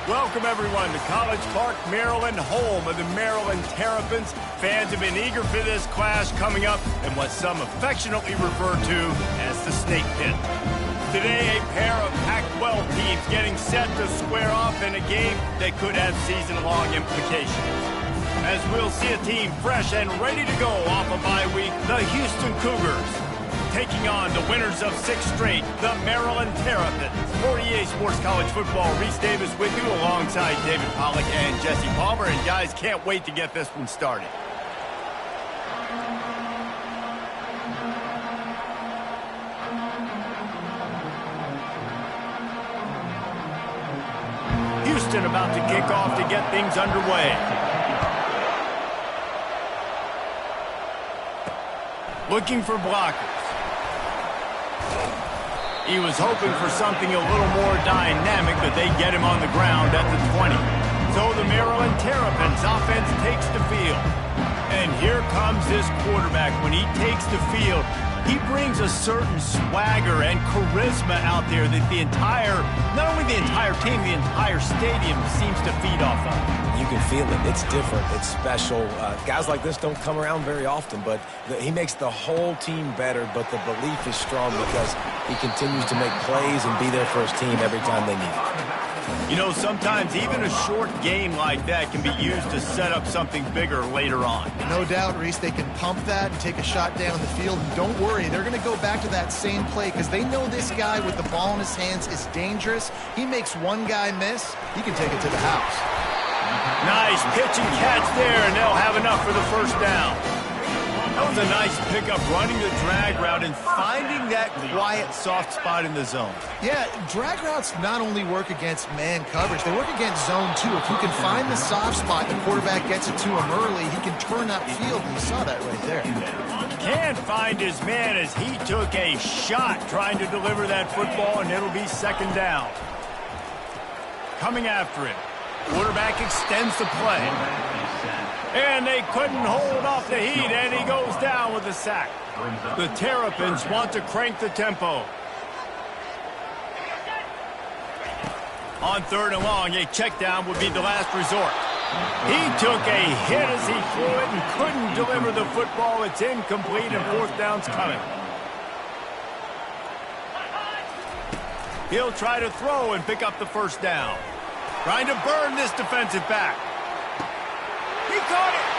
Welcome, everyone, to College Park, Maryland, home of the Maryland Terrapins. Fans have been eager for this clash coming up in what some affectionately refer to as the Snake Pit. Today, a pair of Pac-12 teams getting set to square off in a game that could have season-long implications. As we'll see a team fresh and ready to go off a bye week, the Houston Cougars, taking on the winners of 6 straight, the Maryland Terrapins. For EA Sports College Football, Reese Davis with you alongside David Pollack and Jesse Palmer. And guys, can't wait to get this one started. Houston about to kick off to get things underway. Looking for blockers. He was hoping for something a little more dynamic, but they get him on the ground at the 20. So the Maryland Terrapins offense takes the field. And here comes this quarterback. When he takes the field, he brings a certain swagger and charisma out there that not only the entire team, the entire stadium seems to feed off of. You can feel it. It's different. It's special. Guys like this don't come around very often, but he makes the whole team better, but the belief is strong because he continues to make plays and be there for his team every time they need it. You know, sometimes even a short game like that can be used to set up something bigger later on. No doubt, Reese, they can pump that and take a shot down the field. And don't worry, they're going to go back to that same play because they know this guy with the ball in his hands is dangerous. He makes one guy miss, he can take it to the house. Nice pitch and catch there, and they'll have enough for the first down. That was a nice pickup, running the drag route and finding that quiet, soft spot in the zone. Yeah, drag routes not only work against man coverage, they work against zone too. If you can find the soft spot, the quarterback gets it to him early, he can turn upfield, and you saw that right there. Can't find his man as he took a shot trying to deliver that football, and it'll be second down. Coming after him. Quarterback extends the play. And they couldn't hold off the heat, and he goes down with a sack. The Terrapins want to crank the tempo. On 3rd and long, a check down would be the last resort. He took a hit as he threw it and couldn't deliver the football. It's incomplete, and 4th down's coming. He'll try to throw and pick up the first down. Trying to burn this defensive back. He caught it,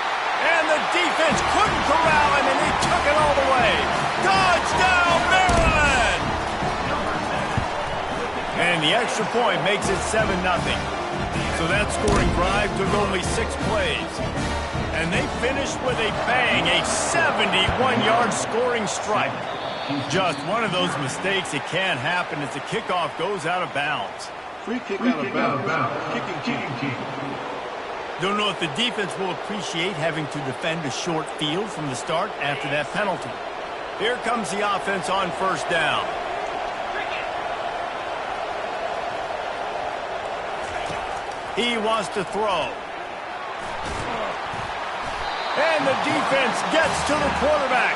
and the defense couldn't corral him, and he took it all the way. Touchdown, Maryland! And the extra point makes it 7-0. So that scoring drive took only 6 plays. And they finished with a bang, a 71-yard scoring strike. Just one of those mistakes that can happen as the kickoff goes out of bounds. Free kick out of bounds. Kicking team. Don't know if the defense will appreciate having to defend a short field from the start after that penalty. Here comes the offense on 1st down. He wants to throw. And the defense gets to the quarterback.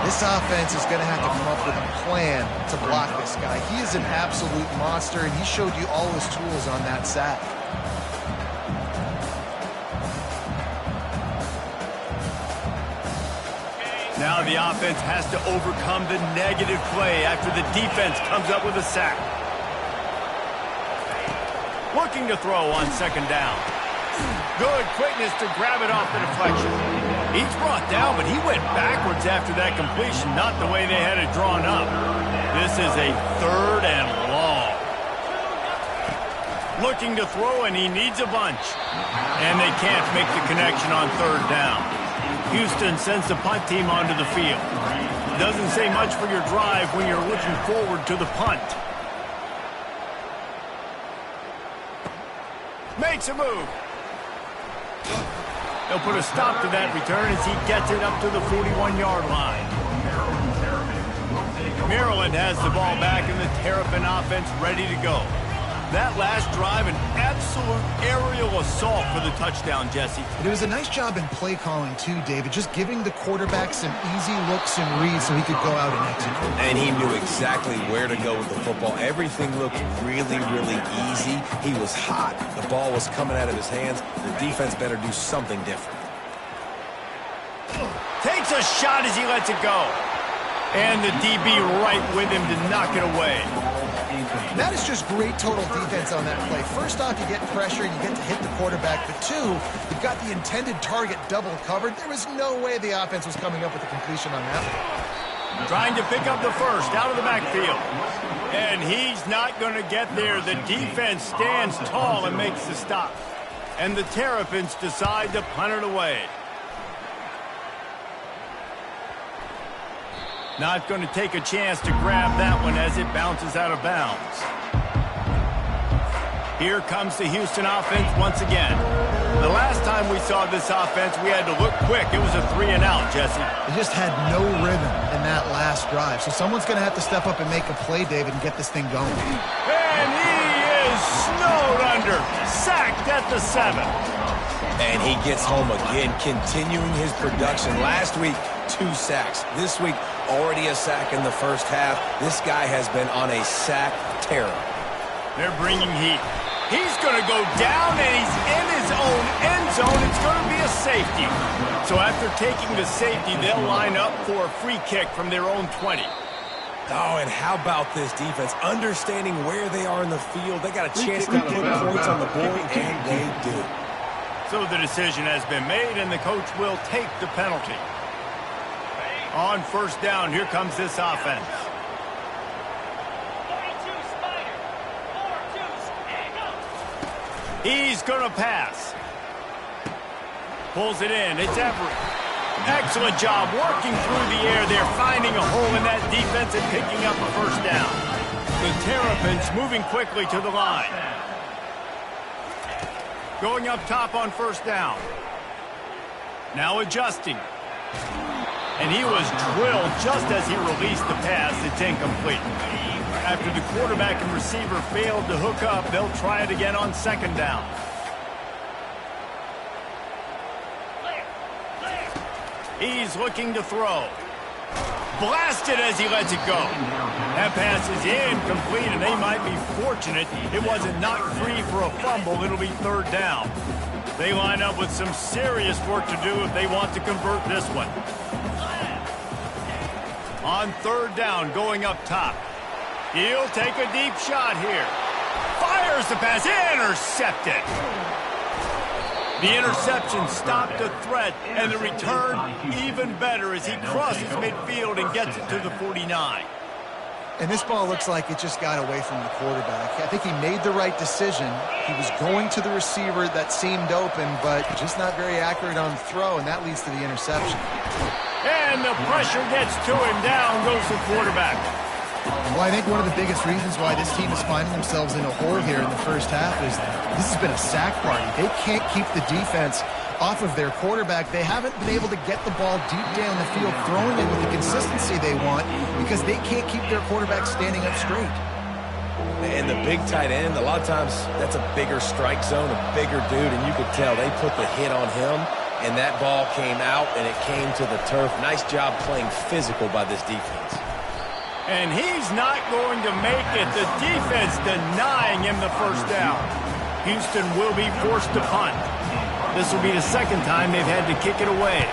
This offense is going to have to come up with a plan to block this guy. He is an absolute monster, and he showed you all his tools on that sack. Now the offense has to overcome the negative play after the defense comes up with a sack. Looking to throw on 2nd down. Good quickness to grab it off the deflection. He's brought down, but he went backwards after that completion, not the way they had it drawn up. This is a 3rd and long. Looking to throw, and he needs a bunch. And they can't make the connection on 3rd down. Houston sends the punt team onto the field. Doesn't say much for your drive when you're looking forward to the punt. Makes a move. They'll put a stop to that return as he gets it up to the 41-yard line. Maryland has the ball back and the Terrapin offense ready to go. That last drive, an absolute aerial assault for the touchdown, Jesse. But it was a nice job in play calling too, David, just giving the quarterback some easy looks and reads so he could go out and execute. And he knew exactly where to go with the football. Everything looked really, really easy. He was hot. The ball was coming out of his hands. The defense better do something different. Takes a shot as he lets it go. And the DB right with him to knock it away. That is just great total defense on that play. First off, you get pressure and you get to hit the quarterback. But two, you've got the intended target double covered. There was no way the offense was coming up with a completion on that one. Trying to pick up the first out of the backfield. And he's not going to get there. The defense stands tall and makes the stop. And the Terrapins decide to punt it away. Not going to take a chance to grab that one as it bounces out of bounds. Here comes the Houston offense once again. The last time we saw this offense, we had to look quick. It was a 3-and-out, Jesse. They just had no rhythm in that last drive. So someone's going to have to step up and make a play, David, and get this thing going. And he is snowed under. Sacked at the 7. And he gets home again, continuing his production. Last week, 2 sacks. This week, already a sack in the first half. This guy has been on a sack terror. They're bringing heat. He's going to go down, and he's in his own end zone. It's going to be a safety. So after taking the safety, they'll line up for a free kick from their own 20. Oh, and how about this defense? Understanding where they are in the field. They got a chance to put points on the board, and they do. So the decision has been made, and the coach will take the penalty. On first down, here comes this offense. He's going to pass. Pulls it in. It's Everett. Excellent job working through the air there, finding a hole in that defense and picking up a first down. The Terrapins moving quickly to the line. Going up top on first down. Now adjusting. And he was drilled just as he released the pass. It's incomplete. After the quarterback and receiver failed to hook up, they'll try it again on second down. He's looking to throw. Blasted as he lets it go. That pass is incomplete, and they might be fortunate it wasn't knocked free for a fumble. It'll be third down. They line up with some serious work to do if they want to convert this one. On third down, going up top. He'll take a deep shot here. Fires the pass, intercepted. The interception stopped the threat, and the return even better as he crosses midfield and gets it to the 49. And this ball looks like it just got away from the quarterback. I think he made the right decision. He was going to the receiver that seemed open, but just not very accurate on throw, and that leads to the interception. And the pressure gets to him. Down goes the quarterback. Well, I think one of the biggest reasons why this team is finding themselves in a hole here in the first half is this has been a sack party. They can't keep the defense off of their quarterback. They haven't been able to get the ball deep down the field, throwing it with the consistency they want because they can't keep their quarterback standing up straight. And the big tight end, a lot of times that's a bigger strike zone, a bigger dude, and you could tell they put the hit on him, and that ball came out, and it came to the turf. Nice job playing physical by this defense. And he's not going to make it. The defense denying him the first down. Houston will be forced to punt. This will be the second time they've had to kick it away.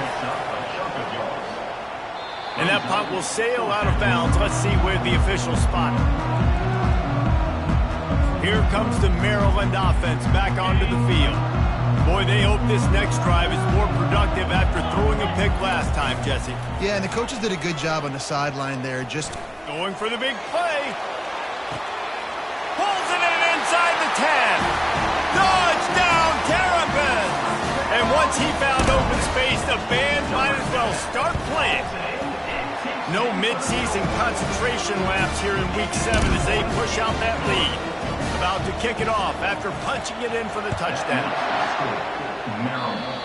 And that punt will sail out of bounds. Let's see where the officials spot it. Here comes the Maryland offense back onto the field. Boy, they hope this next drive is more productive after throwing a pick last time, Jesse. Yeah, and the coaches did a good job on the sideline there. Just going for the big play. Pulls it in inside the 10. Touchdown, Terrapins! And once he found open space, the band might as well start playing. No midseason concentration laps here in Week 7 as they push out that lead. About to kick it off after punching it in for the touchdown.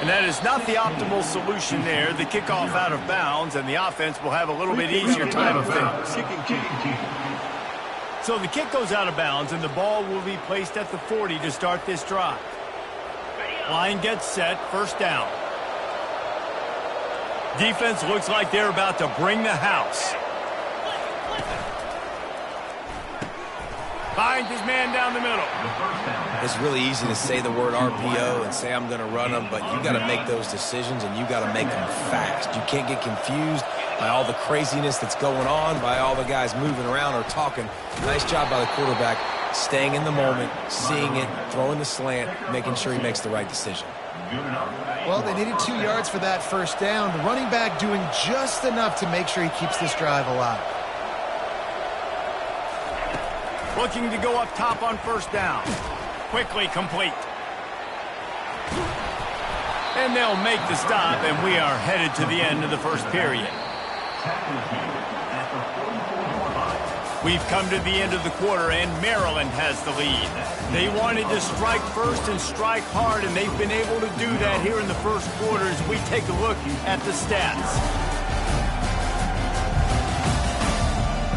And that is not the optimal solution there. The kickoff out of bounds, and the offense will have a little bit easier time of things. So the kick goes out of bounds, and the ball will be placed at the 40 to start this drive. Line gets set, first down. Defense looks like they're about to bring the house. Finds his man down the middle. It's really easy to say the word RPO and say I'm going to run them, but you got to make those decisions, and you got to make them fast. You can't get confused by all the craziness that's going on, by all the guys moving around or talking. Nice job by the quarterback, staying in the moment, seeing it, throwing the slant, making sure he makes the right decision. Well, they needed 2 yards for that first down. The running back doing just enough to make sure he keeps this drive alive. Looking to go up top on first down. Quickly complete. And they'll make the stop, and we are headed to the end of the first period. We've come to the end of the quarter, and Maryland has the lead. They wanted to strike first and strike hard, and they've been able to do that here in the first quarter as we take a look at the stats.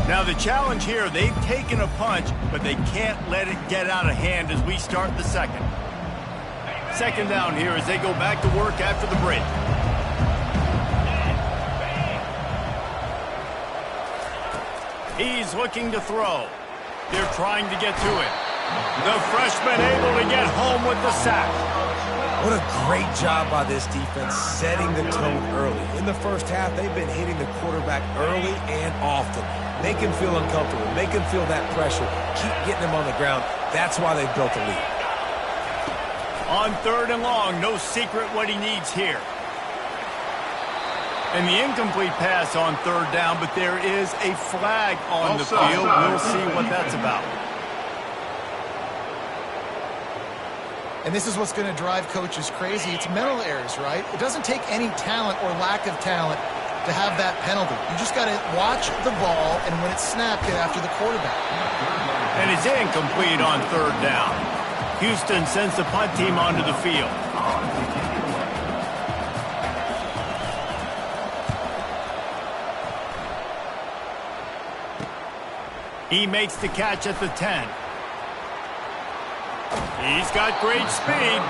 Now the challenge here, they've taken a punch, but they can't let it get out of hand as we start the second. Second down here as they go back to work after the break. He's looking to throw. They're trying to get to it. The freshman able to get home with the sack. What a great job by this defense setting the tone early. In the first half, they've been hitting the quarterback early and often. Make him feel uncomfortable. Make him feel that pressure. Keep getting him on the ground. That's why they've built a lead. On third and long, no secret what he needs here. And the incomplete pass on third down, but there is a flag on the field. We'll see what that's about. And this is what's going to drive coaches crazy. It's mental errors, right? It doesn't take any talent or lack of talent to have that penalty. You just got to watch the ball, and when it's snapped, get after the quarterback. And it's incomplete on third down. Houston sends the punt team onto the field. He makes the catch at the 10. He's got great speed.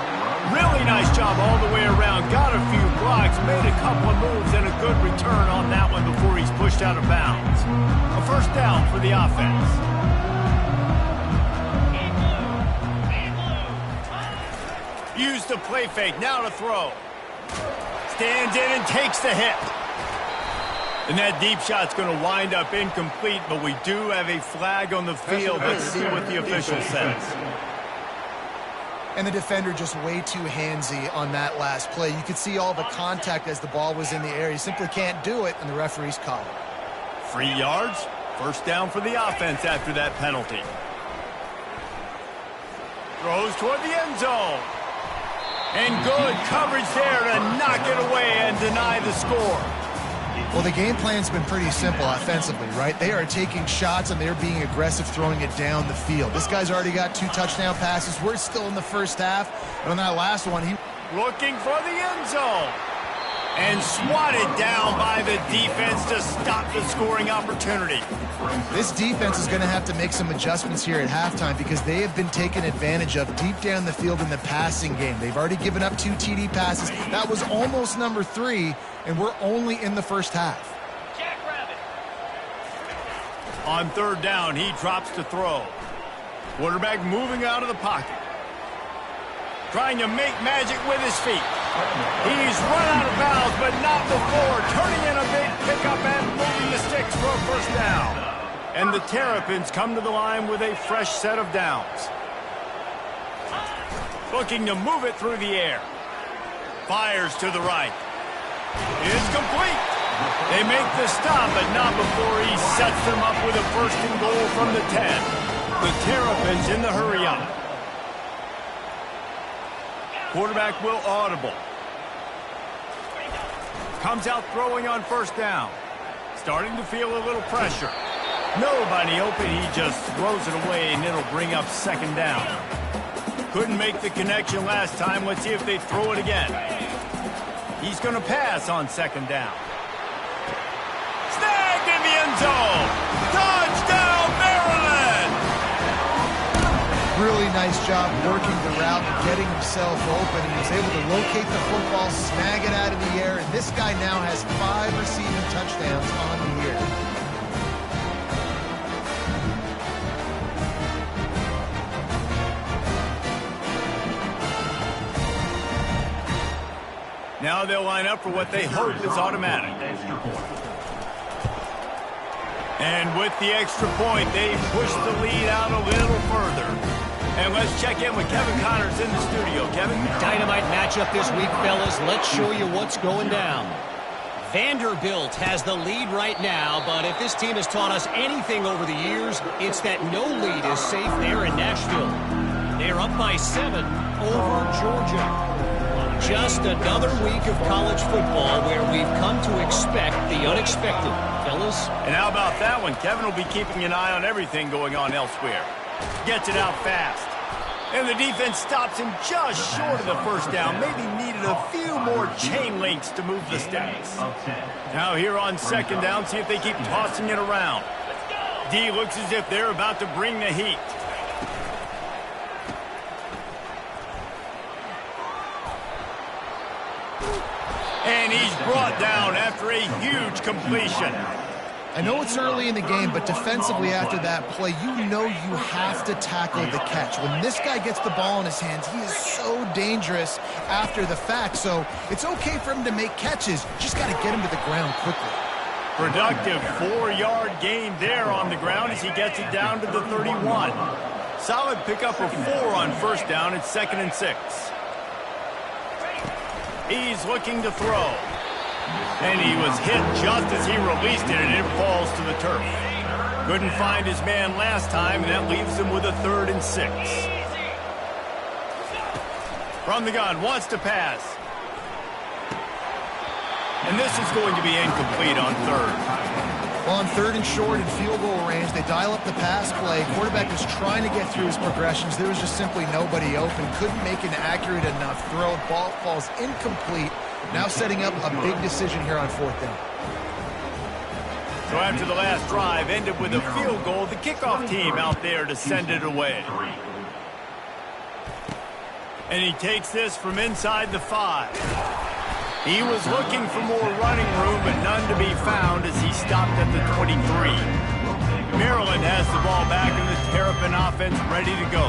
Really nice job all the way around. Got a few blocks, made a couple of moves, and a good return on that one before he's pushed out of bounds. A first down for the offense. Use the play fake, now to throw. Stands in and takes the hit. And that deep shot's going to wind up incomplete, but we do have a flag on the field. Let's see what the official says. And the defender just way too handsy on that last play. You could see all the contact as the ball was in the air. He simply can't do it, and the referee's called it. 3 yards, first down for the offense after that penalty. Throws toward the end zone. And good coverage there to knock it away and deny the score. Well, the game plan's been pretty simple offensively, right? They are taking shots, and they're being aggressive, throwing it down the field. This guy's already got 2 touchdown passes. We're still in the first half. And on that last one, he... Looking for the end zone. And swatted down by the defense to stop the scoring opportunity. This defense is going to have to make some adjustments here at halftime because they have been taken advantage of deep down the field in the passing game. They've already given up 2 TD passes. That was almost number 3, and we're only in the first half. On third down, he drops to throw. Quarterback moving out of the pocket. Trying to make magic with his feet. He's run out of bounds, but not before. Turning in a big pickup and moving the sticks for a first down. And the Terrapins come to the line with a fresh set of downs. Looking to move it through the air. Fires to the right. It's complete. They make the stop, but not before he sets them up with a first and goal from the 10. The Terrapins in the hurry-up. Quarterback will audible. Comes out throwing on first down. Starting to feel a little pressure. Nobody open. He just throws it away, and it'll bring up second down. Couldn't make the connection last time. Let's see if they throw it again. He's going to pass on second down. Snagged in the end zone. Touchdown, Maryland! Really nice job working the route and getting himself open. He was able to locate the football, snag it out of the air, and this guy now has 5 receiving touchdowns on the year. Now they'll line up for what they hope is automatic. And with the extra point, they push the lead out a little further. And let's check in with Kevin Connors in the studio. Kevin? Dynamite matchup this week, fellas. Let's show you what's going down. Vanderbilt has the lead right now, but if this team has taught us anything over the years, it's that no lead is safe there in Nashville. They're up by 7 over Georgia. Just another week of college football where we've come to expect the unexpected, fellas. And how about that one? Kevin will be keeping an eye on everything going on elsewhere. Gets it out fast. And the defense stops him just short of the first down. Maybe needed a few more chain links to move the sticks. Now here on second down, see if they keep tossing it around. D looks as if they're about to bring the heat. And he's brought down after a huge completion. I know it's early in the game, but defensively after that play, you know you have to tackle the catch. When this guy gets the ball in his hands, he is so dangerous after the fact. So it's okay for him to make catches. Just got to get him to the ground quickly. Productive 4-yard gain there on the ground as he gets it down to the 31. Solid pickup of 4 on first down. It's 2nd and 6. He's looking to throw. And he was hit just as he released it, and it falls to the turf. Couldn't find his man last time, and that leaves him with a 3rd and 6. From the gun, wants to pass. And this is going to be incomplete on 3rd. Well, on 3rd and short and field goal range, they dial up the pass play. Quarterback was trying to get through his progressions. There was just simply nobody open. Couldn't make an accurate enough throw. Ball falls incomplete. Now setting up a big decision here on 4th down. So after the last drive ended with a field goal, the kickoff team out there to send it away. And he takes this from inside the 5. He was looking for more running room, but none to be found as he stopped at the 23. Maryland has the ball back and the Terrapin offense ready to go.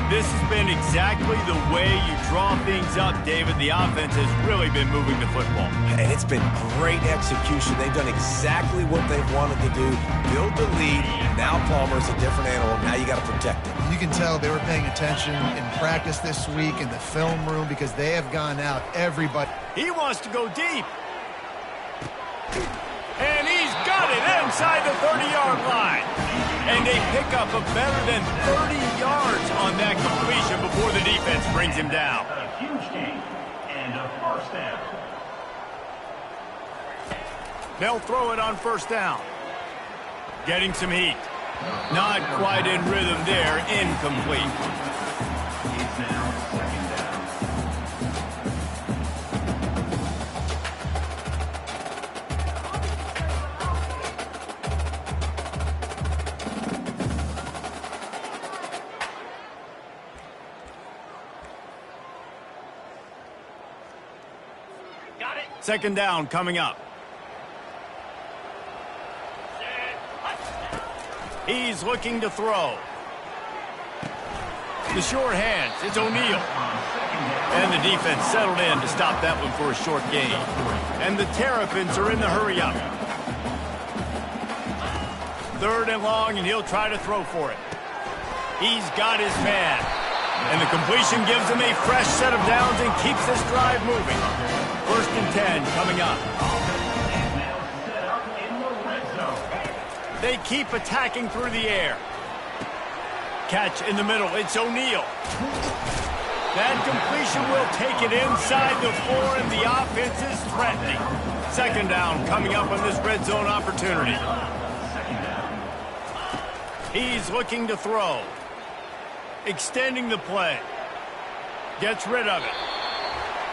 This has been exactly the way you draw things up, David. The offense has really been moving the football. And it's been great execution. They've done exactly what they've wanted to do. Build the lead. Now Palmer's a different animal. Now you got to protect it. You can tell they were paying attention in practice this week in the film room because they have gone out everybody. He wants to go deep. And he's got it inside the 30-yard line. And they pick up a better than 30 yards on that completion before the defense brings him down. A huge gain and a first down. They'll throw it on first down. Getting some heat. Not quite in rhythm there. Incomplete. He's now 2nd down. Got it. 2nd down coming up. He's looking to throw. The short hands. It's O'Neal. And the defense settled in to stop that one for a short gain. And the Terrapins are in the hurry up. 3rd and long, and he'll try to throw for it. He's got his man. And the completion gives him a fresh set of downs and keeps this drive moving. 1st and 10 coming up. They keep attacking through the air. Catch in the middle. It's O'Neal. That completion will take it inside the 4, and the offense is threatening. 2nd down coming up on this red zone opportunity. He's looking to throw. Extending the play. Gets rid of it.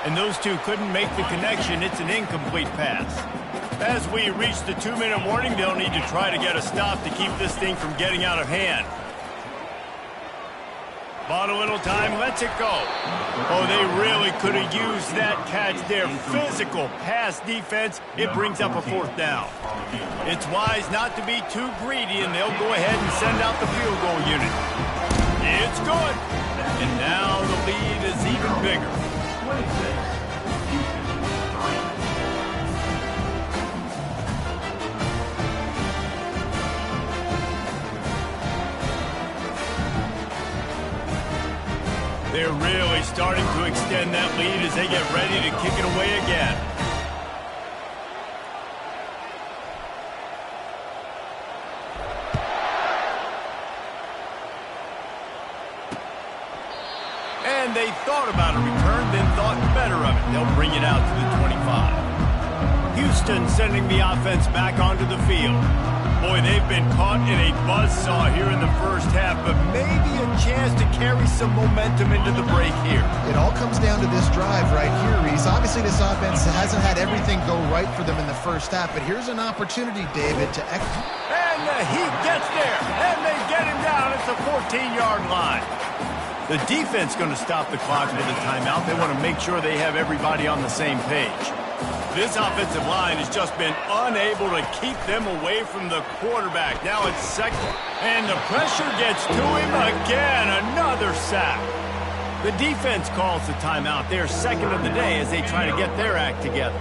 And those two couldn't make the connection. It's an incomplete pass. As we reach the 2-minute warning, they'll need to try to get a stop to keep this thing from getting out of hand. Bought a little time, lets it go. Oh, they really could have used that catch there. Physical pass defense. It brings up a 4th down. It's wise not to be too greedy, and they'll go ahead and send out the field goal unit. It's good. And now the lead is even bigger. 26. They're really starting to extend that lead as they get ready to kick it away again. And they thought about a return, then thought better of it. They'll bring it out to the 25. Houston sending the offense back onto the field. Boy, they've been caught in a buzzsaw here in the first half, but maybe a chance to carry some momentum into the break here. It all comes down to this drive right here, Reese. Obviously, this offense hasn't had everything go right for them in the first half, but here's an opportunity, David, to execute. And the Heat gets there, and they get him down at the 14-yard line. The defense going to stop the clock with a timeout. They want to make sure they have everybody on the same page. This offensive line has just been unable to keep them away from the quarterback. Now it's second, and the pressure gets to him again. Another sack. The defense calls the timeout. They're second of the day as they try to get their act together.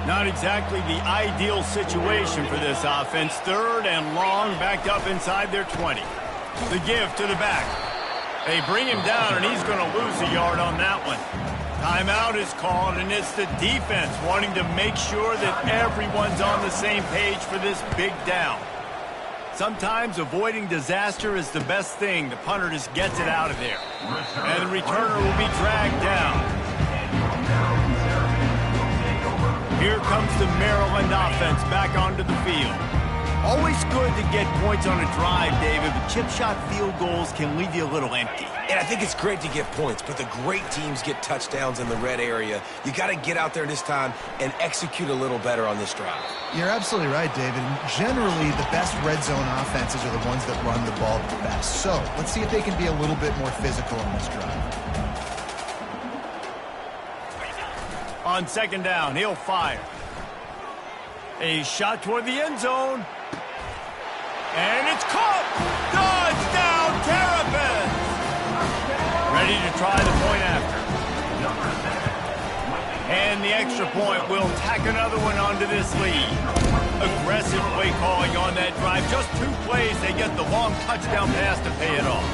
Not exactly the ideal situation for this offense. 3rd and long, backed up inside their 20. The give to the back. They bring him down, and he's going to lose a yard on that one. Timeout is called, and it's the defense wanting to make sure that everyone's on the same page for this big down. Sometimes avoiding disaster is the best thing. The punter just gets it out of there. And the returner will be dragged down. Here comes the Maryland offense back onto the field. Always good to get points on a drive, David, but chip shot field goals can leave you a little empty. And I think it's great to get points, but the great teams get touchdowns in the red area. You got to get out there this time and execute a little better on this drive. You're absolutely right, David. Generally, the best red zone offenses are the ones that run the ball the best. So let's see if they can be a little bit more physical on this drive. On 2nd down, he'll fire. A shot toward the end zone. And it's caught! Touchdown, Terrapins! Ready to try the point after. And the extra point will tack another one onto this lead. Aggressive play calling on that drive. Just 2 plays, they get the long touchdown pass to pay it off.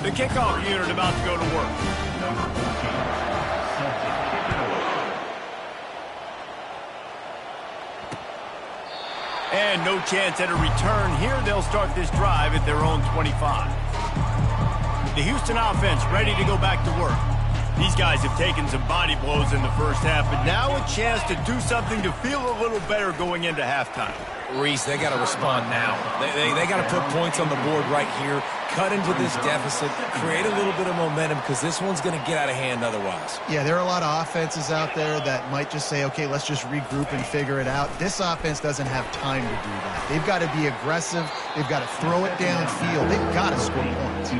The kickoff unit about to go to work. And no chance at a return here. They'll start this drive at their own 25. The Houston offense ready to go back to work. These guys have taken some body blows in the first half, but now a chance to do something to feel a little better going into halftime. Reese, they got to respond now. They got to put points on the board right here, cut into this deficit, create a little bit of momentum because this one's going to get out of hand otherwise. Yeah, there are a lot of offenses out there that might just say, okay, let's just regroup and figure it out. This offense doesn't have time to do that. They've got to be aggressive. They've got to throw it downfield. They've got to score points.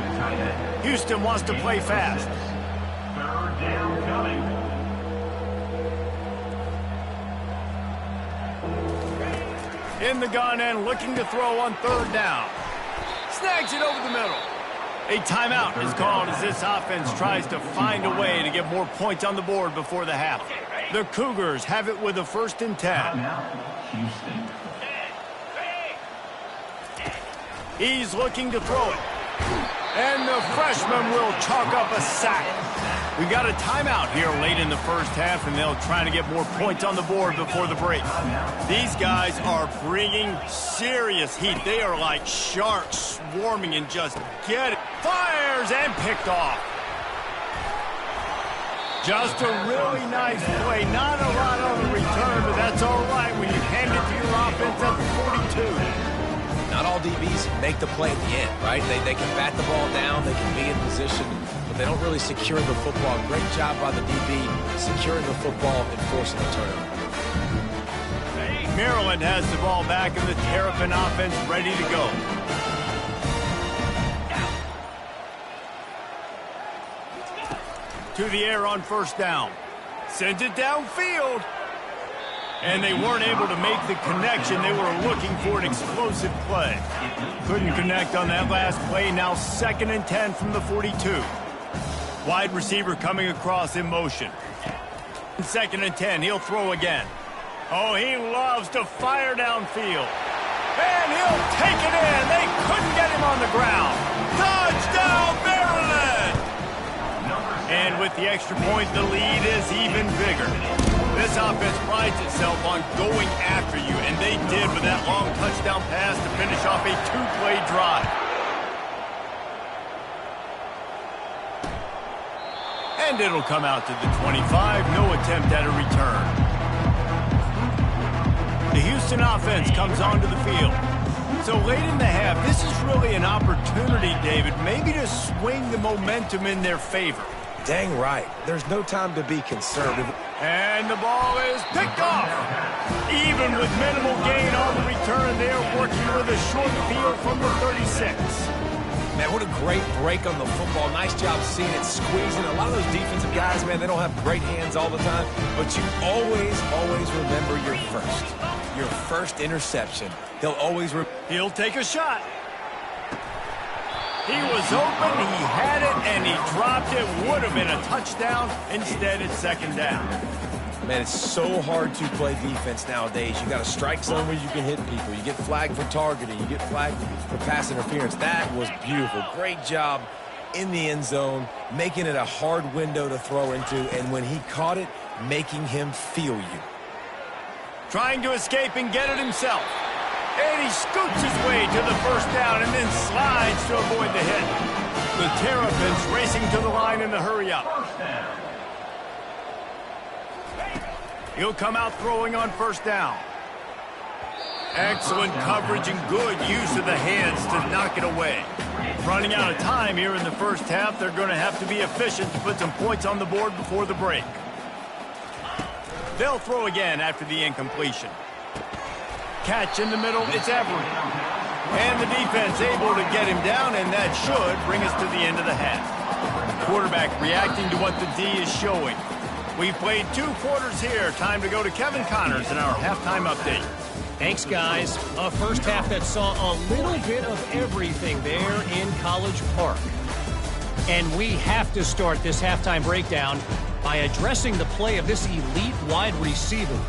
Houston wants to play fast. 3rd down coming. In the gun and looking to throw on 3rd down. Snags it over the middle. A timeout is called as this offense tries to find a way to get more points on the board before the half. The Cougars have it with a 1st and 10. Houston. He's looking to throw it. And the freshman will chalk up a sack. We got a timeout here late in the first half, and they'll try to get more points on the board before the break. These guys are bringing serious heat. They are like sharks swarming and just get it. Fires and picked off. Just a really nice play. Not a lot on the return, but that's all right when you hand it to your offense at the 42. Not all DBs make the play at the end, right? They can bat the ball down, they can be in position, but they don't really secure the football. Great job by the DB securing the football and forcing the turnover. Maryland has the ball back and the Terrapin offense ready to go. to the air on first down. Sent it downfield. And they weren't able to make the connection. They were looking for an explosive play. Couldn't connect on that last play. Now 2nd and 10 from the 42. Wide receiver coming across in motion. 2nd and 10. He'll throw again. Oh, he loves to fire downfield. And he'll take it in. They couldn't get him on the ground. Touchdown, Maryland! And with the extra point, the lead is even bigger. This offense prides itself on going after you, and they did with that long touchdown pass to finish off a 2-play drive. And it'll come out to the 25. No attempt at a return. The Houston offense comes onto the field. So late in the half, this is really an opportunity, David, maybe to swing the momentum in their favor. Dang right. There's no time to be conservative. And the ball is picked off. Even with minimal gain on the return, they're working with a short field from the 36. Man, what a great break on the football. Nice job seeing it squeezing. A lot of those defensive guys, man, they don't have great hands all the time, but you always remember your first interception. He'll take a shot. He was open, he had it, and he dropped it. Would have been a touchdown. Instead, it's 2nd down. Man, it's so hard to play defense nowadays. You got a strike zone where you can hit people. You get flagged for targeting. You get flagged for pass interference. That was beautiful. Great job in the end zone, making it a hard window to throw into, and when he caught it, making him feel you. Trying to escape and get it himself. And he scoots his way to the first down and then slides to avoid the hit. The Terrapins racing to the line in the hurry-up. He'll come out throwing on first down. Excellent coverage and good use of the hands to knock it away. Running out of time here in the first half, they're going to have to be efficient to put some points on the board before the break. They'll throw again after the incompletion. Catch in the middle, it's Everett. And the defense able to get him down, and that should bring us to the end of the half. Quarterback reacting to what the D is showing. We've played 2 quarters here. Time to go to Kevin Connors in our halftime update. Thanks, guys. A first half that saw a little bit of everything there in College Park. And we have to start this halftime breakdown by addressing the play of this elite wide receiver.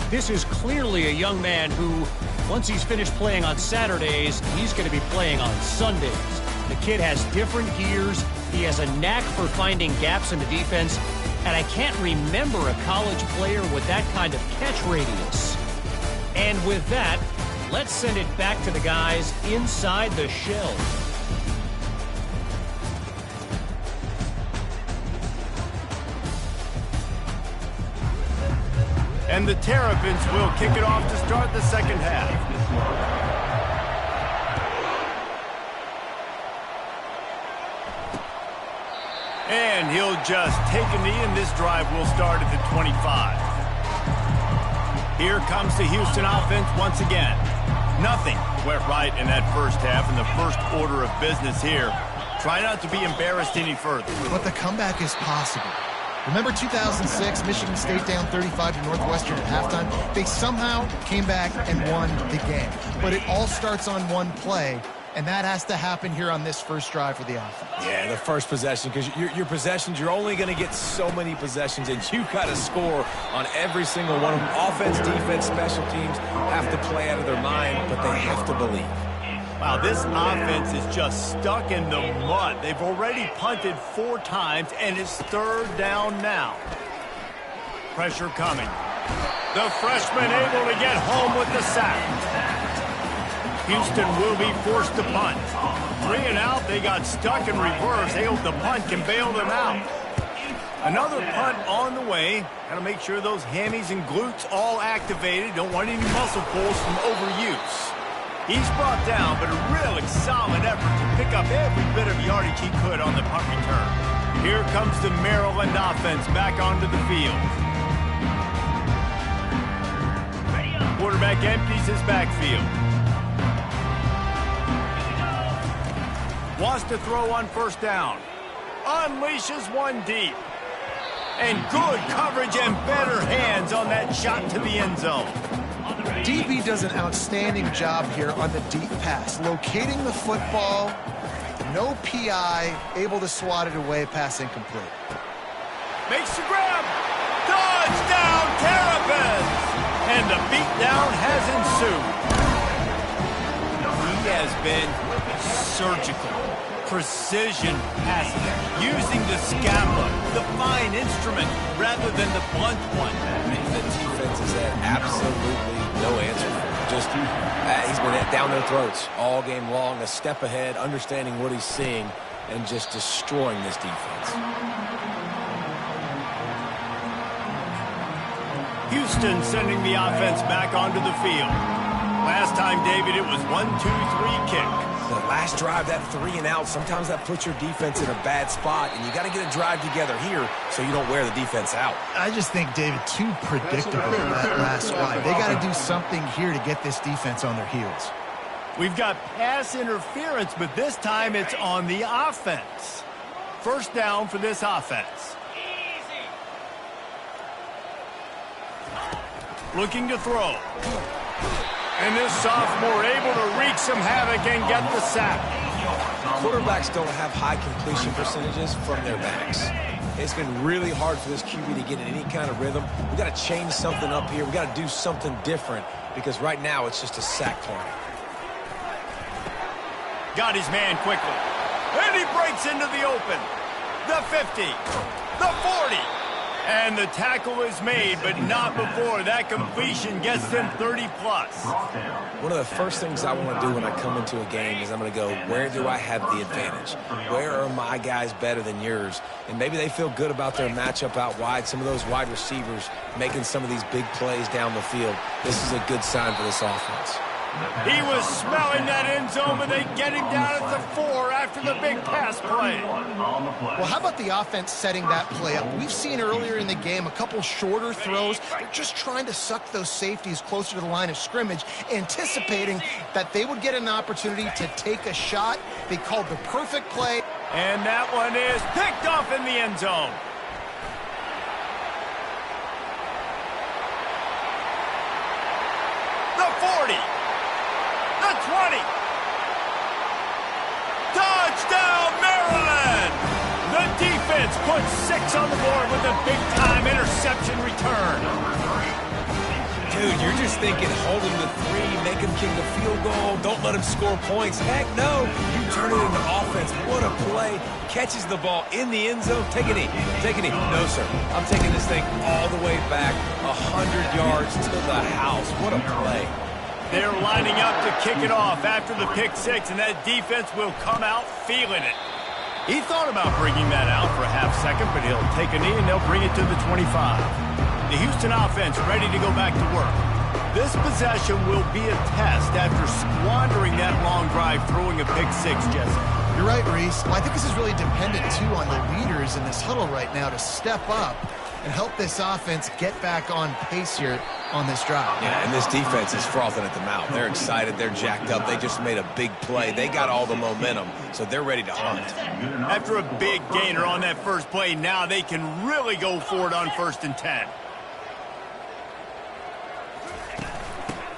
This is clearly a young man who, once he's finished playing on Saturdays, he's going to be playing on Sundays. The kid has different gears. He has a knack for finding gaps in the defense. And I can't remember a college player with that kind of catch radius. And with that, let's send it back to the guys inside the shell. And the Terrapins will kick it off to start the second half. And he'll just take a knee, and this drive will start at the 25. Here comes the Houston offense once again. Nothing went right in that first half, in the first order of business here. Try not to be embarrassed any further. But the comeback is possible. Remember 2006, Michigan State down 35 to Northwestern at halftime? They somehow came back and won the game. But it all starts on one play, and that has to happen here on this first drive for the offense. Yeah, the first possession, because your possessions, you're only going to get so many possessions, and you got to score on every single one of them. Offense, defense, special teams have to play out of their mind, but they have to believe. Wow, this offense is just stuck in the mud. They've already punted 4 times, and it's 3rd down now. Pressure coming. The freshman able to get home with the sack. Houston will be forced to punt. 3 and out, they got stuck in reverse. They hope the punt can bail them out. Another punt on the way. Got to make sure those hammies and glutes all activated. Don't want any muscle pulls from overuse. He's brought down, but a really solid effort to pick up every bit of yardage he could on the punt return. Here comes the Maryland offense back onto the field. Quarterback empties his backfield. Wants to throw on first down. Unleashes one deep. And good coverage and better hands on that shot to the end zone. DB does an outstanding job here on the deep pass, locating the football, no PI, able to swat it away, pass incomplete. Makes the grab. Touchdown, Terrapins! And the beatdown has ensued. He has been surgical, precision passing, using the scapula, the fine instrument, rather than the blunt one. The defense has had absolutely no answer for him. Just, he's been down their throats all game long, a step ahead, understanding what he's seeing, and just destroying this defense. Houston sending the offense back onto the field. Last time, David, it was 1-2-3 kick. The last drive, that 3 and out, sometimes that puts your defense in a bad spot, and you got to get a drive together here so you don't wear the defense out. I just think, David, too predictable that last drive. They got to do something here to get this defense on their heels. We've got pass interference, but this time it's on the offense. First down for this offense. Looking to throw. And this sophomore able to wreak some havoc and get the sack. Quarterbacks don't have high completion percentages from their backs. It's been really hard for this QB to get in any kind of rhythm. We've got to change something up here. We've got to do something different because right now it's just a sack party. Got his man quickly. And he breaks into the open. The 50. The 40. And the tackle is made, but not before that completion gets them 30-plus. One of the first things I want to do when I come into a game is I'm going to go, where do I have the advantage? Where are my guys better than yours? And maybe they feel good about their matchup out wide. Some of those wide receivers making some of these big plays down the field. This is a good sign for this offense. He was smelling that end zone, but they get him down at the 4 after the big pass play. Well, how about the offense setting that play up? We've seen earlier in the game a couple shorter throws. They're just trying to suck those safeties closer to the line of scrimmage, anticipating that they would get an opportunity to take a shot. They called the perfect play. And that one is picked off in the end zone. The 40. The 20. Touchdown, Maryland! The defense puts 6 on the board with a big-time interception return. Dude, you're just thinking, hold him to 3, make him kick the field goal, don't let him score points. Heck no, you turn it into offense. What a play. Catches the ball in the end zone. Take a knee. Take a knee. No, sir. I'm taking this thing all the way back 100 yards to the house. What a play. They're lining up to kick it off after the pick 6, and that defense will come out feeling it. He thought about bringing that out for a half second, but he'll take a knee and they'll bring it to the 25. The Houston offense ready to go back to work. This possession will be a test after squandering that long drive throwing a pick 6, Jesse. You're right, Reese. Well, I think this is really dependent, too, on the leaders in this huddle right now to step up and help this offense get back on pace here on this drive. Yeah, and this defense is frothing at the mouth. They're excited. They're jacked up. They just made a big play. They got all the momentum, so they're ready to hunt. After a big gainer on that first play, now they can really go for it on 1st and 10.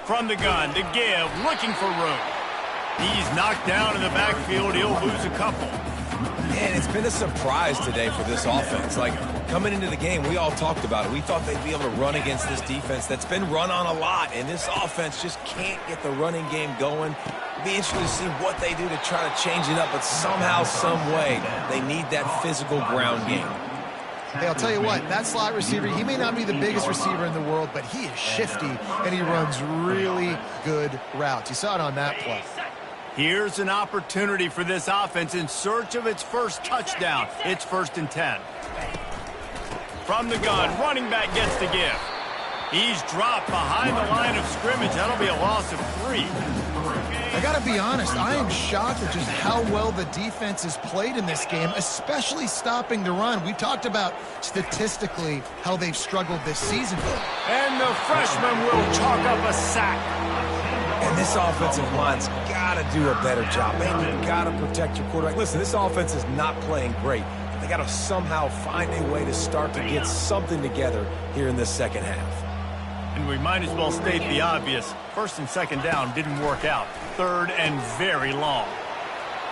From the gun to give, looking for room. He's knocked down in the backfield. He'll lose a couple. Man, it's been a surprise today for this offense. Like, coming into the game, we all talked about it. We thought they'd be able to run against this defense that's been run on a lot, and this offense just can't get the running game going. It'll be interesting to see what they do to try to change it up, but somehow, some way, they need that physical ground game. Hey, I'll tell you what, that slot receiver, he may not be the biggest receiver in the world, but he is shifty, and he runs really good routes. You saw it on that play. Here's an opportunity for this offense in search of its first touchdown. It's 1st and 10. From the gun, running back gets the give. He's dropped behind the line of scrimmage. That'll be a loss of 3. I got to be honest, I am shocked at just how well the defense has played in this game, especially stopping the run. We talked about statistically how they've struggled this season. And the freshman will chalk up a sack. And this offensive line's got to do a better job. Man, you've got to protect your quarterback. Listen, this offense is not playing great. They got to somehow find a way to start to get something together here in this second half. And we might as well state the obvious. First and second down didn't work out. Third and very long.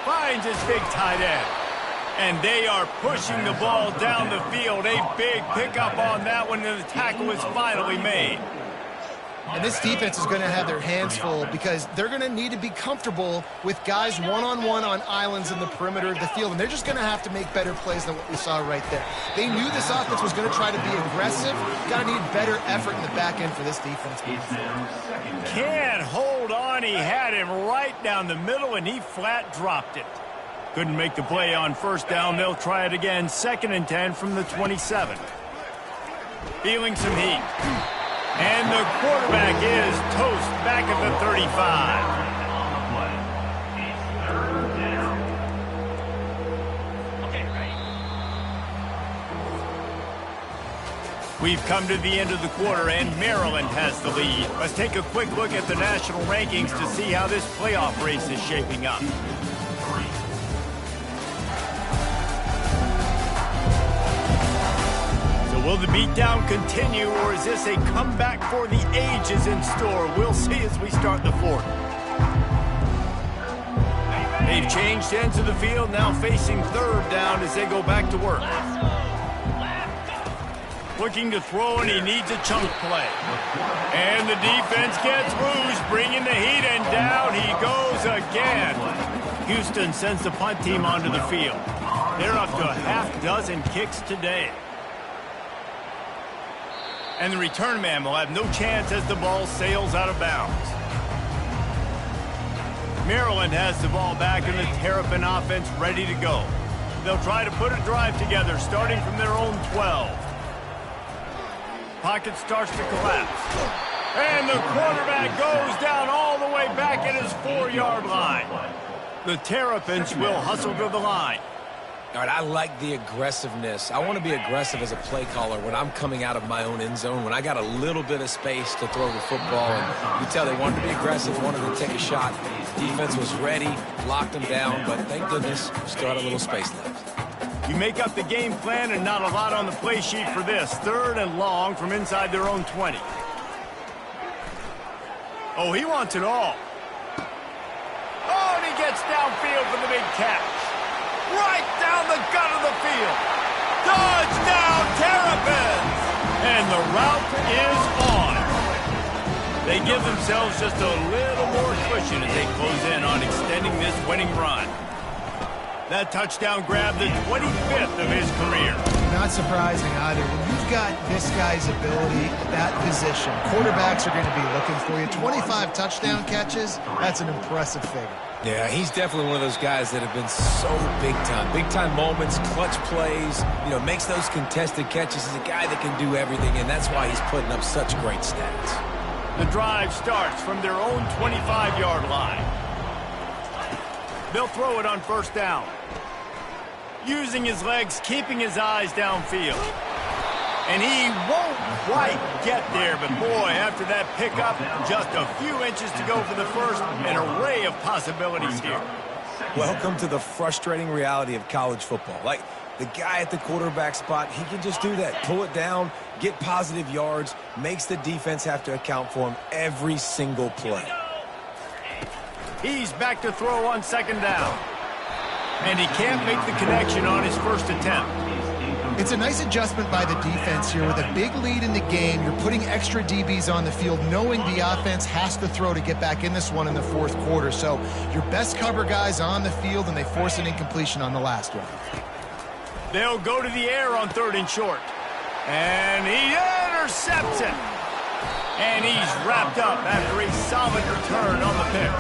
Finds his big tight end. And they are pushing the ball down the field. A big pickup on that one, and the tackle is finally made. And this defense is going to have their hands full because they're going to need to be comfortable with guys one-on-one on islands in the perimeter of the field. And they're just going to have to make better plays than what we saw right there. They knew this offense was going to try to be aggressive. Got to need better effort in the back end for this defense. Can't hold on. He had him right down the middle, and he flat dropped it. Couldn't make the play on first down. They'll try it again. 2nd and 10 from the 27. Feeling some heat. And the quarterback is toast back at the 35. We've come to the end of the quarter, and Maryland has the lead. Let's take a quick look at the national rankings to see how this playoff race is shaping up. Will the beatdown continue, or is this a comeback for the ages in store? We'll see as we start the fourth. They've changed ends of the field, now facing third down as they go back to work. Looking to throw, and he needs a chunk play. And the defense gets loose, bringing the heat, and down he goes again. Houston sends the punt team onto the field. They're up to a half dozen kicks today. And the return man will have no chance as the ball sails out of bounds. Maryland has the ball back, and the Terrapin offense ready to go. They'll try to put a drive together, starting from their own 12. Pocket starts to collapse. And the quarterback goes down all the way back at his 4-yard line. The Terrapins will hustle to the line. All right, I like the aggressiveness. I want to be aggressive as a play caller when I'm coming out of my own end zone, when I got a little bit of space to throw the football. And you tell they wanted to be aggressive, wanted to take a shot. Defense was ready, locked them down, but thank goodness we still had a little space left. You make up the game plan, and not a lot on the play sheet for this. 3rd and long from inside their own 20. Oh, he wants it all. Oh, and he gets downfield for the big catch. Right down the gut of the field. Touchdown, Terrapins! And the route is on. They give themselves just a little more cushion as they close in on extending this winning run. That touchdown grabbed the 25th of his career. Not surprising either. When you've got this guy's ability at that position, quarterbacks are going to be looking for you. 25 touchdown catches, that's an impressive figure. Yeah, he's definitely one of those guys that have been so big-time. Big-time moments, clutch plays, makes those contested catches. He's a guy that can do everything, and that's why he's putting up such great stats. The drive starts from their own 25-yard line. They'll throw it on first down. Using his legs, keeping his eyes downfield. And he won't quite get there, but boy, after that pickup, just a few inches to go for the first. An array of possibilities here. Welcome to the frustrating reality of college football. Like, the guy at the quarterback spot, he can just do that. Pull it down, get positive yards, makes the defense have to account for him every single play. He's back to throw on second down. And he can't make the connection on his first attempt. It's a nice adjustment by the defense here. With a big lead in the game, you're putting extra DBs on the field, knowing the offense has to throw to get back in this one in the fourth quarter. So your best cover guys on the field, and they force an incompletion on the last one. They'll go to the air on 3rd and short. And he intercepts it. And he's wrapped up after a solid return on the pick.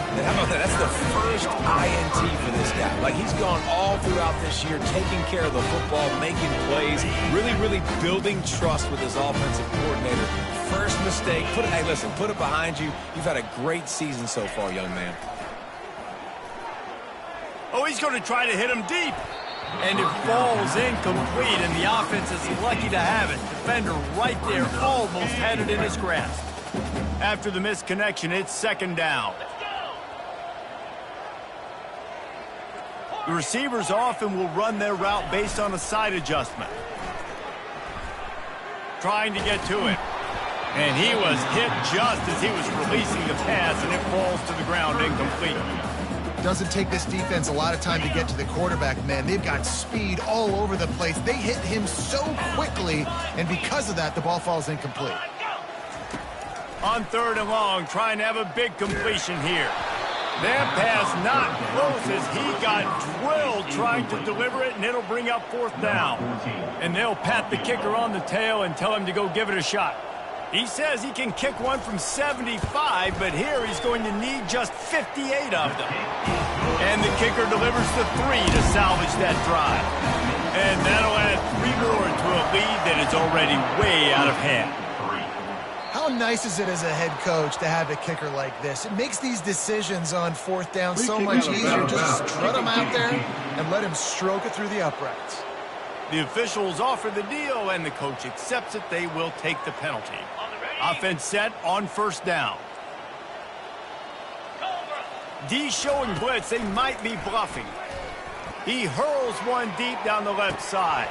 And how about that? That's the first INT for this guy. Like, he's gone all throughout this year, taking care of the football, making plays, really building trust with his offensive coordinator. First mistake, hey, listen, put it behind you. You've had a great season so far, young man. Oh, he's going to try to hit him deep. And it falls incomplete, and the offense is lucky to have it. Defender right there almost had it in his grasp. After the missed connection, it's second down. The receivers often will run their route based on a side adjustment. Trying to get to it. And he was hit just as he was releasing the pass, and it falls to the ground incomplete. Doesn't take this defense a lot of time to get to the quarterback, man. They've got speed all over the place. They hit him so quickly, and because of that, the ball falls incomplete. On 3rd and long, trying to have a big completion here. That pass not close as he got drilled trying to deliver it, and it'll bring up 4th down. And they'll pat the kicker on the tail and tell him to go give it a shot. He says he can kick one from 75, but here he's going to need just 58 of them. And the kicker delivers the 3 to salvage that drive. And that'll add 3 more to a lead that is already way out of hand. How nice is it as a head coach to have a kicker like this? It makes these decisions on 4th down so much easier. Just strut him out there and let him stroke it through the uprights. The officials offer the deal, and the coach accepts it. They will take the penalty. Offense set on 1st down. D showing blitz. They might be bluffing. He hurls one deep down the left side.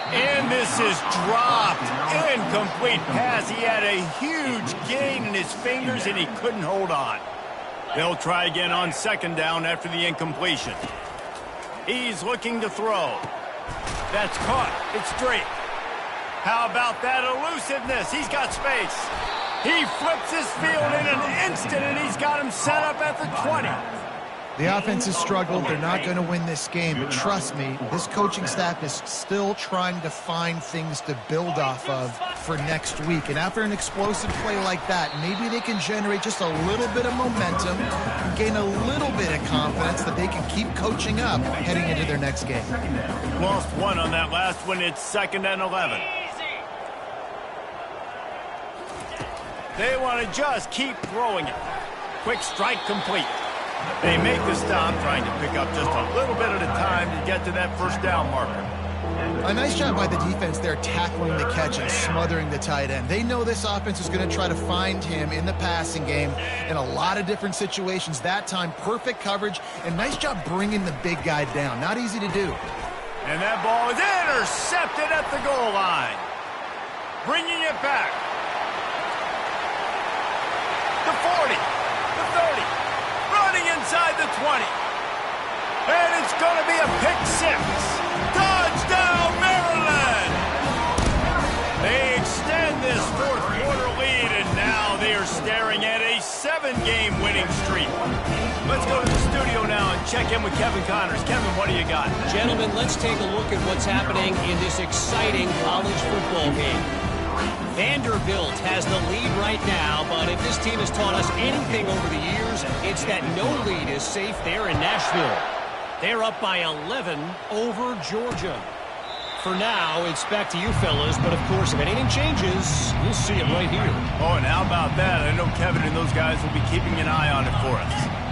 And this is dropped. Incomplete pass. He had a huge gain in his fingers, and he couldn't hold on. They'll try again on 2nd down after the incompletion. He's looking to throw. That's caught. It's straight. How about that elusiveness? He's got space. He flips his field in an instant, and he's got him set up at the 20. The offense has struggled. They're not going to win this game, but trust me, this coaching staff is still trying to find things to build off of for next week. And after an explosive play like that, maybe they can generate just a little bit of momentum and gain a little bit of confidence that they can keep coaching up heading into their next game. Lost one on that last one. It's 2nd and 11. They want to just keep throwing it. Quick strike complete. They make the stop, trying to pick up just a little bit at a time to get to that 1st down marker. A nice job by the defense there tackling the catch and smothering the tight end. They know this offense is going to try to find him in the passing game in a lot of different situations. That time, perfect coverage, and nice job bringing the big guy down. Not easy to do. And that ball is intercepted at the goal line. Bringing it back. The 40, the 30, running inside the 20. And it's going to be a pick 6. Touchdown, Maryland! They extend this 4th quarter lead, and now they are staring at a 7-game winning streak. Let's go to the studio now and check in with Kevin Connors. Kevin, what do you got? Gentlemen, let's take a look at what's happening in this exciting college football game. Vanderbilt has the lead right now, but if this team has taught us anything over the years, it's that no lead is safe there in Nashville. They're up by 11 over Georgia. For now, it's back to you fellas, but of course, if anything changes, you'll see it right here. Oh, and how about that? I know Kevin and those guys will be keeping an eye on it for us.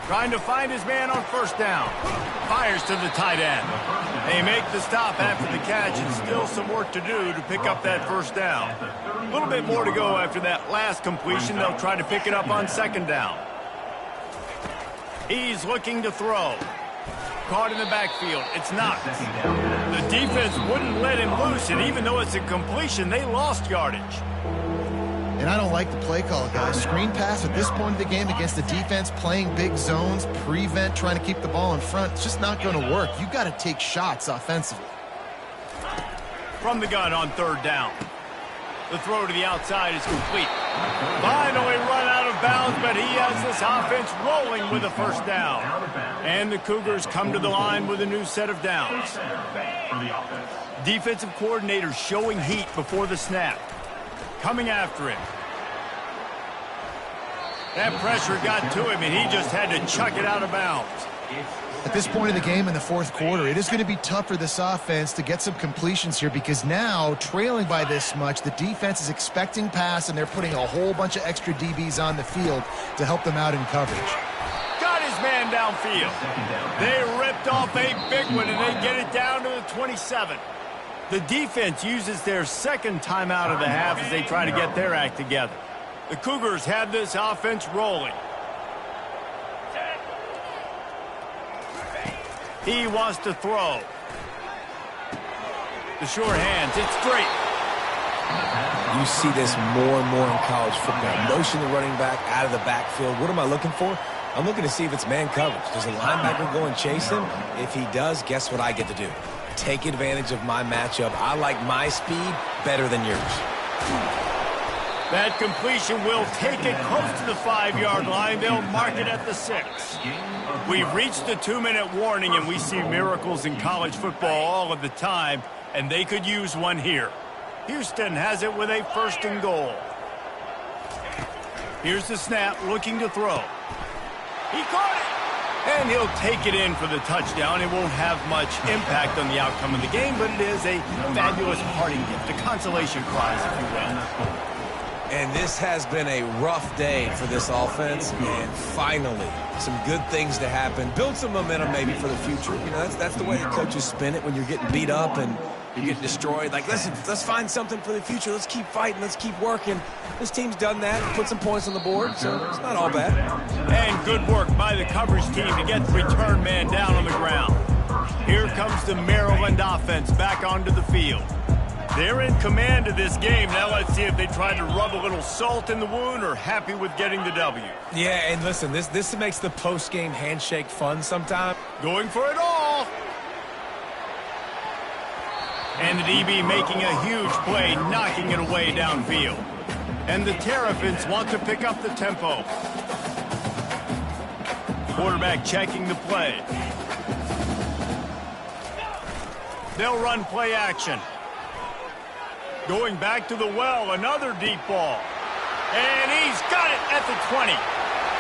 Trying to find his man on 1st down. Fires to the tight end. They make the stop after the catch, and still some work to do to pick up that 1st down. A little bit more to go after that last completion. They'll try to pick it up on 2nd down. He's looking to throw. Caught in the backfield. It's not. The defense wouldn't let him loose, and even though it's a completion, they lost yardage. And I don't like the play call, guys. Screen pass at this point of the game against the defense playing big zones, prevent, trying to keep the ball in front. It's just not going to work. You've got to take shots offensively. From the gun on 3rd down. The throw to the outside is complete. Finally run out of bounds, but he has this offense rolling with a 1st down. And the Cougars come to the line with a new set of downs. Defensive coordinator showing heat before the snap. Coming after him. That pressure got to him, and he just had to chuck it out of bounds. At this point of the game in the 4th quarter, it is going to be tough for this offense to get some completions here because now, trailing by this much, the defense is expecting pass, and they're putting a whole bunch of extra DBs on the field to help them out in coverage. Got his man downfield. They ripped off a big one, and they get it down to the 27. The defense uses their 2nd timeout of the half as they try to get their act together. The Cougars have this offense rolling. He wants to throw. The short hands, it's straight. You see this more and more in college football. Motion the running back out of the backfield. What am I looking for? I'm looking to see if it's man coverage. Does the linebacker go and chase him? If he does, guess what I get to do? Take advantage of my matchup. I like my speed better than yours. That completion will take it close to the 5-yard line. They'll mark it at the 6. We've reached the 2-minute warning, and we see miracles in college football all of the time, and they could use one here. Houston has it with a 1st and goal. Here's the snap, looking to throw. He caught it! And he'll take it in for the touchdown. It won't have much impact on the outcome of the game, but it is a fabulous parting gift, a consolation prize, if you will. And this has been a rough day for this offense, and finally, some good things to happen. Build some momentum maybe for the future. You know, that's the way the coaches spin it when you're getting beat up and you're getting destroyed. Like, listen, let's find something for the future. Let's keep fighting. Let's keep working. This team's done that, put some points on the board, so it's not all bad. And good work by the coverage team to get the return man down on the ground. Here comes the Maryland offense back onto the field. They're in command of this game. Now let's see if they try to rub a little salt in the wound or happy with getting the W. Yeah, and listen, this makes the post-game handshake fun sometimes. Going for it all. And the DB making a huge play, knocking it away downfield. And the Terrapins want to pick up the tempo. Quarterback checking the play. They'll run play action. Going back to the well, another deep ball. And he's got it at the 20.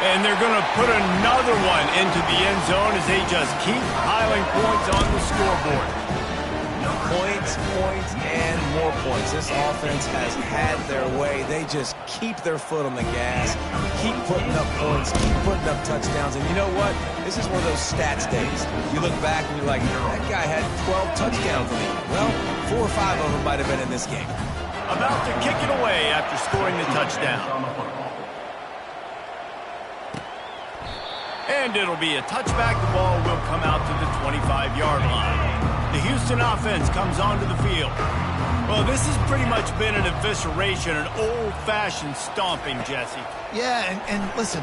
And they're going to put another one into the end zone as they just keep piling points on the scoreboard. Points, and more points. This offense has had their way. They just keep their foot on the gas, keep putting up points, keep putting up touchdowns. And you know what? This is one of those stats days. You look back and you're like, that guy had 12 touchdowns in the year. Well, 4 or 5 of them might have been in this game. About to kick it away after scoring the touchdown. And it'll be a touchback. The ball will come out to the 25-yard line. The Houston offense comes onto the field. Well, this has pretty much been an evisceration, an old-fashioned stomping, Jesse. Yeah, and listen,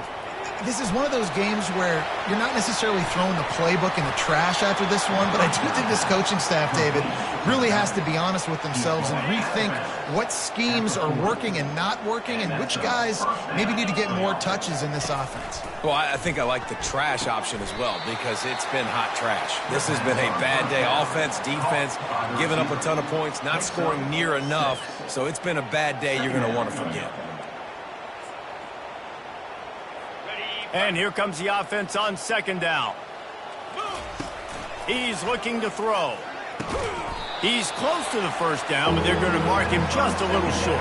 this is one of those games where you're not necessarily throwing the playbook in the trash after this one, but I do think this coaching staff, David, really has to be honest with themselves and rethink what schemes are working and not working and which guys maybe need to get more touches in this offense. Well, I think I like the trash option as well because it's been hot trash. This has been a bad day. Offense, defense, giving up a ton of points, not scoring near enough. So it's been a bad day you're going to want to forget. And here comes the offense on 2nd down. He's looking to throw. He's close to the 1st down, but they're going to mark him just a little short.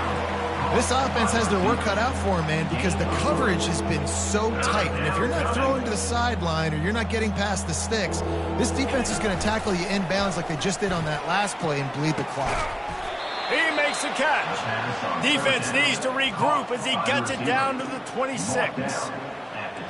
This offense has their work cut out for him, man, because the coverage has been so tight. And if you're not throwing to the sideline or you're not getting past the sticks, this defense is going to tackle you inbounds like they just did on that last play and bleed the clock. He makes the catch. Defense needs to regroup as he gets it down to the 26.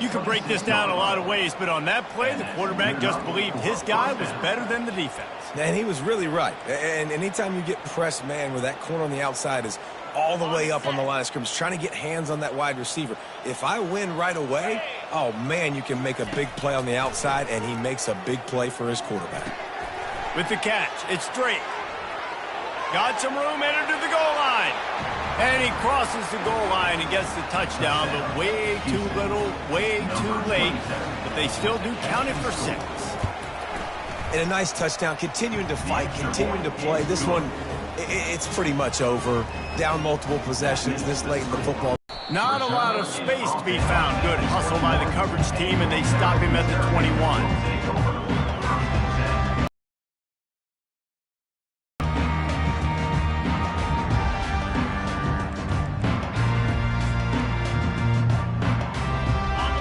You can break this down a lot of ways, but on that play, the quarterback just believed his guy was better than the defense. And he was really right. And anytime you get pressed man where that corner on the outside is all the way up on the line of scrimmage, trying to get hands on that wide receiver. If I win right away, oh, man, you can make a big play on the outside, and he makes a big play for his quarterback. With the catch, it's straight. Got some room, entered to the goal line. And he crosses the goal line and gets the touchdown, but way too little, way too late. But they still do count it for 6. And a nice touchdown, continuing to fight, continuing to play. This one, it's pretty much over. Down multiple possessions this late in the football. Not a lot of space to be found. Good hustle by the coverage team, and they stop him at the 21.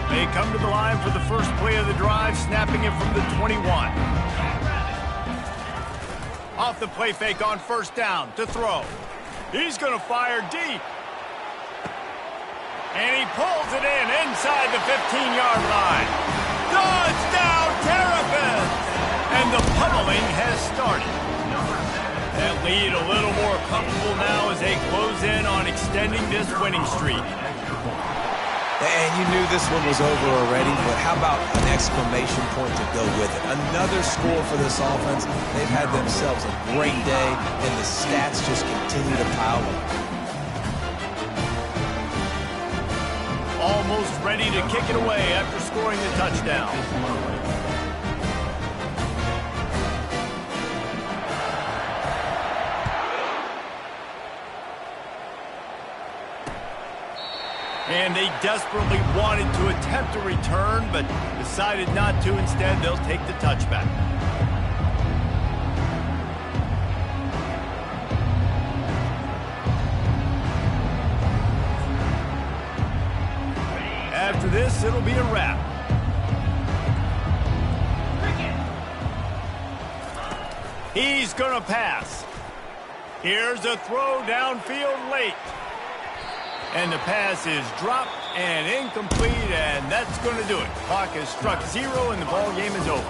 They come to the line for the first play of the drive, snapping it from the 21. Off the play fake on 1st down to throw. He's going to fire deep. And he pulls it in inside the 15-yard line. Touchdown, Terrapins! And the pummeling has started. That lead a little more comfortable now as they close in on extending this winning streak. And you knew this one was over already, but how about an exclamation point to go with it? Another score for this offense. They've had themselves a great day, and the stats just continue to pile up. Almost ready to kick it away after scoring the touchdown. And they desperately wanted to attempt a return, but decided not to. Instead, they'll take the touchback. After this, it'll be a wrap. He's going to pass. Here's a throw downfield late. And the pass is dropped and incomplete, and that's going to do it. Clock has struck 0, and the ball game is over.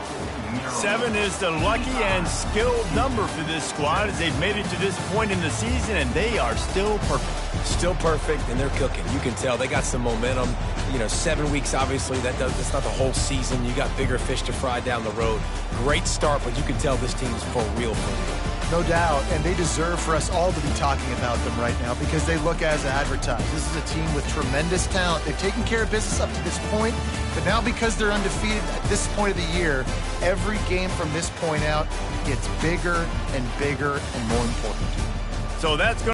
7 is the lucky and skilled number for this squad as they've made it to this point in the season, and they are still perfect. Still perfect, and they're cooking. You can tell they got some momentum. You know, 7 weeks, obviously, that's not the whole season. You got bigger fish to fry down the road. Great start, but you can tell this team's for real. No doubt, and they deserve for us all to be talking about them right now because they look as advertised. This is a team with tremendous talent. They've taken care of business up to this point, but now because they're undefeated at this point of the year, every game from this point out gets bigger and bigger and more important. So that's going